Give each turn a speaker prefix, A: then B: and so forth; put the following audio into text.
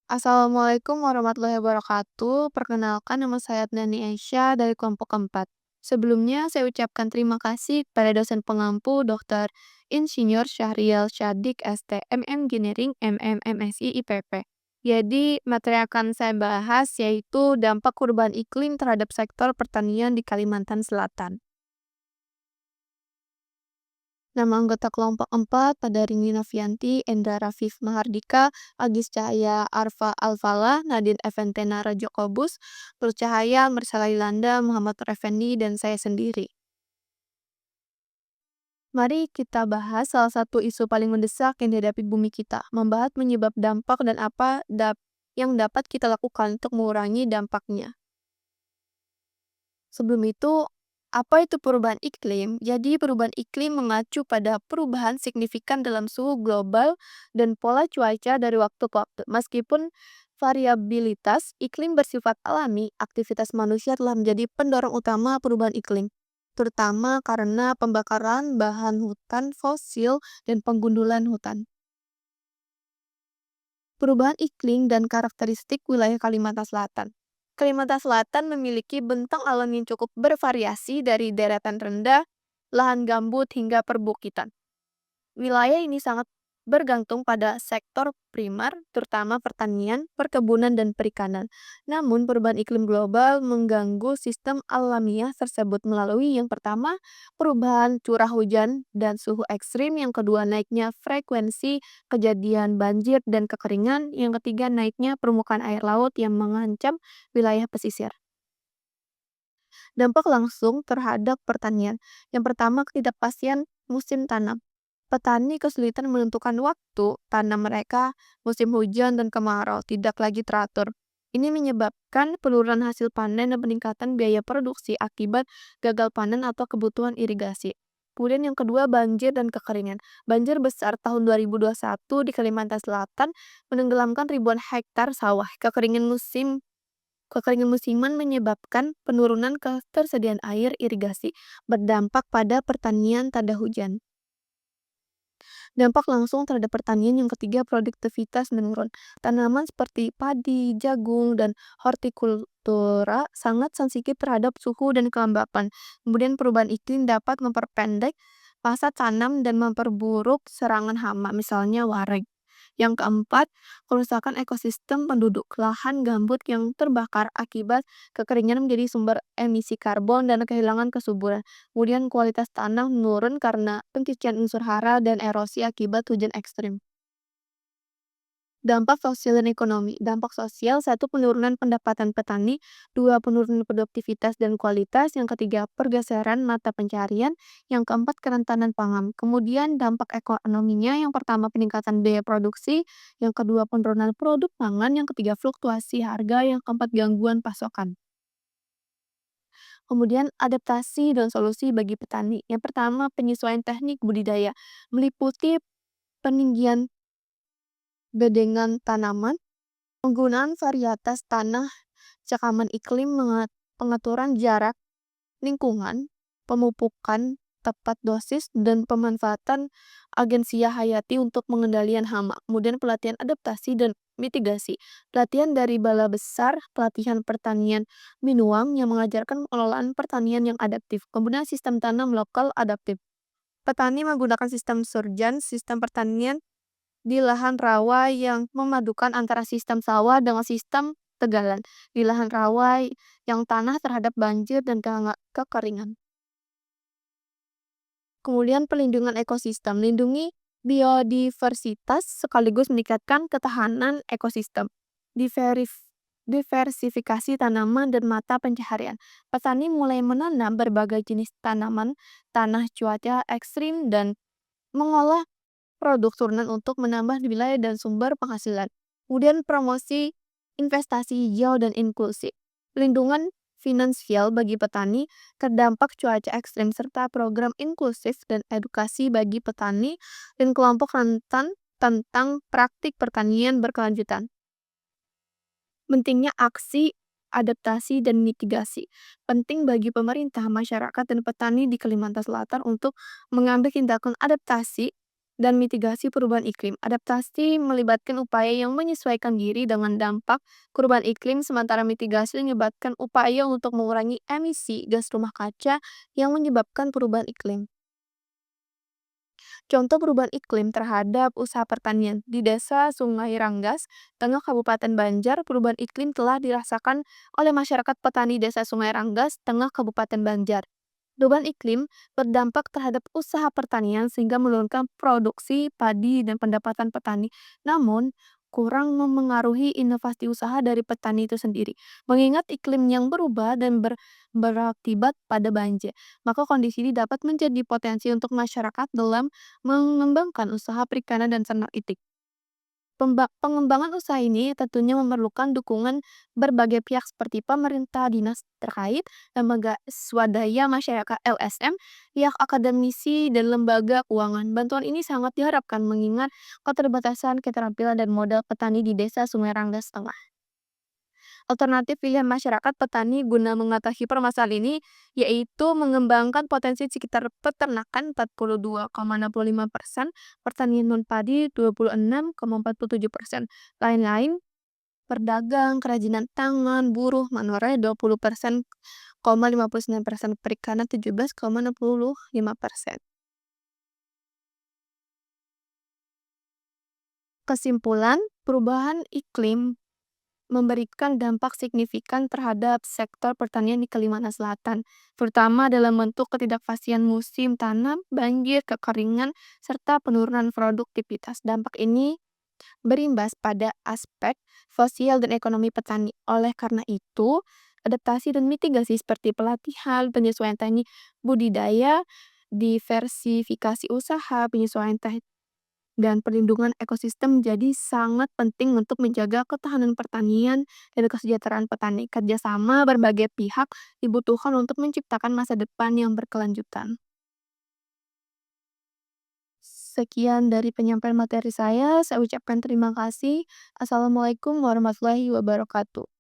A: Assalamualaikum warahmatullahi wabarakatuh. Perkenalkan nama saya Nani Aisyah dari kelompok keempat. Sebelumnya saya ucapkan terima kasih kepada dosen pengampu Dr. Insinyur Syahrial Syadik ST Engineering MSI IPP. Jadi materi yang akan saya bahas yaitu dampak perubahan iklim terhadap sektor pertanian di Kalimantan Selatan. Nama anggota kelompok 4 pada Rini Novianti, Endra Rafif Mahardika, Agis Cahaya Arfa Alfala, Nadine Eventena Rajokobus, Nur Cahaya, Mersalilanda, Muhammad Nur Effendi, dan saya sendiri. Mari kita bahas salah satu isu paling mendesak yang dihadapi bumi kita, membahas menyebab dampak dan apa yang dapat kita lakukan untuk mengurangi dampaknya. Sebelum itu, apa itu perubahan iklim? Jadi, perubahan iklim mengacu pada perubahan signifikan dalam suhu global dan pola cuaca dari waktu ke waktu. Meskipun variabilitas iklim bersifat alami, aktivitas manusia telah menjadi pendorong utama perubahan iklim, terutama karena pembakaran bahan hutan fosil dan penggundulan hutan. Perubahan iklim dan karakteristik wilayah Kalimantan Selatan. Kalimantan Selatan memiliki bentang alam yang cukup bervariasi dari deretan rendah, lahan gambut hingga perbukitan. Wilayah ini sangat bergantung pada sektor primer, terutama pertanian, perkebunan, dan perikanan. Namun, perubahan iklim global mengganggu sistem alamiah tersebut melalui yang pertama, perubahan curah hujan dan suhu ekstrim, yang kedua, naiknya frekuensi kejadian banjir dan kekeringan, yang ketiga, naiknya permukaan air laut yang mengancam wilayah pesisir. Dampak langsung terhadap pertanian. Yang pertama, ketidakpastian musim tanam. Petani kesulitan menentukan waktu tanam mereka, musim hujan dan kemarau tidak lagi teratur. Ini menyebabkan penurunan hasil panen dan peningkatan biaya produksi akibat gagal panen atau kebutuhan irigasi. Kemudian yang kedua, banjir dan kekeringan. Banjir besar tahun 2021 di Kalimantan Selatan menenggelamkan ribuan hektar sawah. Kekeringan musiman menyebabkan penurunan ketersediaan air irigasi, berdampak pada pertanian tanda hujan. Dampak langsung terhadap pertanian yang ketiga, produktivitas menurun. Tanaman seperti padi, jagung, dan hortikultura sangat sensitif terhadap suhu dan kelembapan. Kemudian perubahan iklim dapat memperpendek masa tanam dan memperburuk serangan hama, misalnya wareg. Yang keempat, kerusakan ekosistem penduduk. Lahan gambut yang terbakar akibat kekeringan menjadi sumber emisi karbon dan kehilangan kesuburan. Kemudian kualitas tanah menurun karena pencucian unsur hara dan erosi akibat hujan ekstrim. Dampak sosial dan ekonomi. Dampak sosial, satu, penurunan pendapatan petani, dua, penurunan produktivitas dan kualitas, yang ketiga, pergeseran mata pencarian, yang keempat, kerentanan pangan. Kemudian dampak ekonominya, yang pertama, peningkatan biaya produksi, yang kedua, penurunan produk pangan, yang ketiga, fluktuasi harga, yang keempat, gangguan pasokan. Kemudian adaptasi dan solusi bagi petani. Yang pertama, penyesuaian teknik budidaya, meliputi peninggian bedengan tanaman, penggunaan varietas tanah, cakaman iklim, pengaturan jarak lingkungan, pemupukan tepat dosis, dan pemanfaatan agensia hayati untuk pengendalian hama. Kemudian pelatihan adaptasi dan mitigasi. Pelatihan dari Bala Besar, pelatihan pertanian Minuang yang mengajarkan pengelolaan pertanian yang adaptif. Kemudian sistem tanam lokal adaptif. Petani menggunakan sistem surjan, sistem pertanian di lahan rawa yang memadukan antara sistem sawah dengan sistem tegalan. Di lahan rawa yang tanah terhadap banjir dan kekeringan. Kemudian pelindungan ekosistem, lindungi biodiversitas sekaligus meningkatkan ketahanan ekosistem. Diversifikasi tanaman dan mata pencaharian. Petani mulai menanam berbagai jenis tanaman, tanah cuaca ekstrim, dan mengolah produk turunan untuk menambah wilayah dan sumber penghasilan. Kemudian promosi investasi hijau dan inklusif. Pelindungan finansial bagi petani terdampak cuaca ekstrim serta program inklusif dan edukasi bagi petani dan kelompok rentan tentang praktik pertanian berkelanjutan. Pentingnya aksi adaptasi dan mitigasi. Penting bagi pemerintah, masyarakat, dan petani di Kalimantan Selatan untuk mengambil tindakan adaptasi dan mitigasi perubahan iklim. Adaptasi melibatkan upaya yang menyesuaikan diri dengan dampak perubahan iklim, sementara mitigasi melibatkan upaya untuk mengurangi emisi gas rumah kaca yang menyebabkan perubahan iklim. Contoh perubahan iklim terhadap usaha pertanian. Di desa Sungai Ranggas, Tengah Kabupaten Banjar, perubahan iklim telah dirasakan oleh masyarakat petani desa Sungai Ranggas, Tengah Kabupaten Banjar. Perubahan iklim berdampak terhadap usaha pertanian sehingga menurunkan produksi padi dan pendapatan petani. Namun, kurang memengaruhi inovasi usaha dari petani itu sendiri. Mengingat iklim yang berubah dan berakibat pada banjir, maka kondisi ini dapat menjadi potensi untuk masyarakat dalam mengembangkan usaha perikanan dan ternak itik. Pengembangan usaha ini tentunya memerlukan dukungan berbagai pihak seperti pemerintah, dinas terkait, lembaga swadaya masyarakat LSM, pihak akademisi, dan lembaga keuangan. Bantuan ini sangat diharapkan mengingat keterbatasan keterampilan dan modal petani di desa Sungai Ranggas Tengah. Alternatif pilihan masyarakat petani guna mengatasi permasalahan ini yaitu mengembangkan potensi sekitar peternakan 42,65%, pertanian non-padi 26,47%, lain-lain perdagang, kerajinan tangan, buruh, manualnya 20%, 59%, perikanan 17,65%. Kesimpulan, perubahan iklim memberikan dampak signifikan terhadap sektor pertanian di Kalimantan Selatan, terutama dalam bentuk ketidakpastian musim tanam, banjir, kekeringan, serta penurunan produktivitas. Dampak ini berimbas pada aspek sosial dan ekonomi petani. Oleh karena itu, adaptasi dan mitigasi seperti pelatihan, penyesuaian teknik budidaya, diversifikasi usaha, penyesuaian teknik dan perlindungan ekosistem jadi sangat penting untuk menjaga ketahanan pertanian dan kesejahteraan petani. Kerjasama berbagai pihak dibutuhkan untuk menciptakan masa depan yang berkelanjutan. Sekian dari penyampaian materi saya ucapkan terima kasih. Assalamualaikum warahmatullahi wabarakatuh.